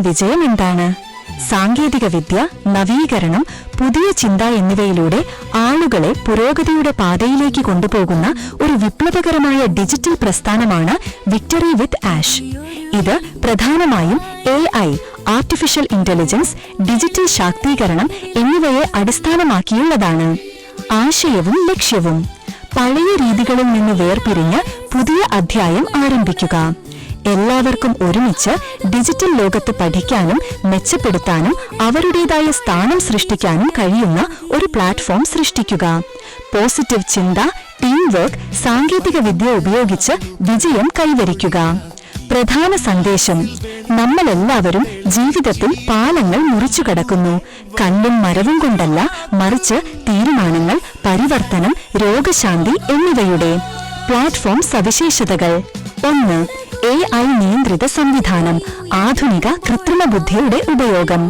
വിജയം എന്താണ്? സാങ്കേതിക വിദ്യ, നവീകരണം, പുതിയ ചിന്ത എന്നിവയിലൂടെ ആളുകളെ പുരോഗതിയുടെ പാതയിലേക്ക് കൊണ്ടുപോകുന്ന ഒരു വിപ്ലവകരമായ ഡിജിറ്റൽ പ്രസ്ഥാനമാണ് വിക്ടറി വിത്ത് ആഷ്. ഇത് പ്രധാനമായും AI, ആർട്ടിഫിഷ്യൽ ഇന്റലിജൻസ്, ഡിജിറ്റൽ ശാക്തീകരണം എന്നിവയെ അടിസ്ഥാനമാക്കിയുള്ളതാണ്. ആശയവും ലക്ഷ്യവും: പഴയ രീതികളിൽ നിന്ന് വേർപിരിഞ്ഞ് പുതിയ അധ്യായം ആരംഭിക്കുക. എല്ലാവർക്കും ഒരുമിച്ച് ഡിജിറ്റൽ ലോകത്ത് പഠിക്കാനും മെച്ചപ്പെടുത്താനും അവരുടേതായ സ്ഥാനം സൃഷ്ടിക്കാനും കഴിയുന്ന ഒരു പ്ലാറ്റ്ഫോം സൃഷ്ടിക്കുക. പോസിറ്റീവ് ചിന്ത, ടീം വർക്ക്, സാങ്കേതിക വിദ്യ ഉപയോഗിച്ച് വിജയം കൈവരിക്കുക. പ്രധാന സന്ദേശം: നമ്മളെല്ലാവരും ജീവിതത്തിൽ പാലങ്ങൾ മുറിച്ചു കടക്കുന്നു. കല്ലും മരവും കൊണ്ടല്ല, മറിച്ച് തീരുമാനങ്ങൾ, പരിവർത്തനം, രോഗശാന്തി എന്നിവയുടെ. പ്ലാറ്റ്ഫോം സവിശേഷതകൾ: 1. AI നിയന്ത്രിത സംവിധാനം, ആധുനിക കൃത്രിമ ബുദ്ധിയുടെ ഉപയോഗം.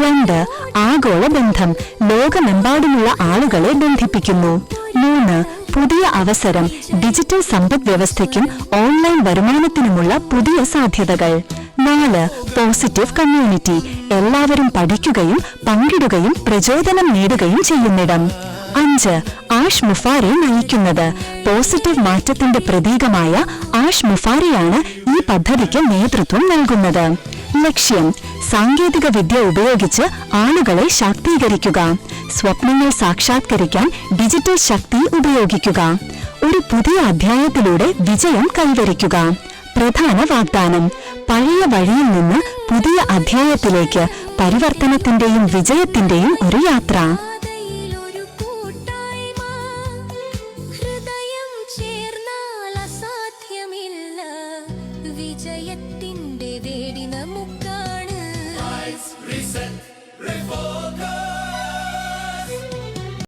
2. ആഗോള ബന്ധം, ലോകമെമ്പാടുമുള്ള ആളുകളെ ബന്ധിപ്പിക്കുന്നു. 3. പുതിയ അവസരം, ഡിജിറ്റൽ സമ്പദ് വ്യവസ്ഥയ്ക്കും ഓൺലൈൻ വരുമാനത്തിനുമുള്ള പുതിയ സാധ്യതകൾ. 4. പോസിറ്റീവ് കമ്മ്യൂണിറ്റി, എല്ലാവരും പഠിക്കുകയും പങ്കിടുകയും പ്രചോദനം നേടുകയും ചെയ്യുന്നിടം. 5. ആഷ് മുഫാരെ നയിക്കുന്നത്, പോസിറ്റീവ് മാറ്റത്തിന്റെ പ്രതീകമായ ആഷ് മുഫാരെയാണ് ഈ പദ്ധതിക്ക് നേതൃത്വം നൽകുന്നത്. ലക്ഷ്യം: സാങ്കേതിക വിദ്യ ഉപയോഗിച്ച് ആളുകളെ ശാക്തീകരിക്കുക. സ്വപ്നങ്ങൾ സാക്ഷാത്കരിക്കാൻ ഡിജിറ്റൽ ശക്തി ഉപയോഗിക്കുക. ഒരു പുതിയ അധ്യായത്തിലൂടെ വിജയം കൈവരിക്കുക. പ്രധാന വാഗ്ദാനം: പഴയ വഴിയിൽ നിന്ന് പുതിയ അധ്യായത്തിലേക്ക് പരിവർത്തനത്തിന്റെയും വിജയത്തിന്റെയും ഒരു യാത്ര. വിജയത്തിന്റെ വേടി നമുക്കാണ്.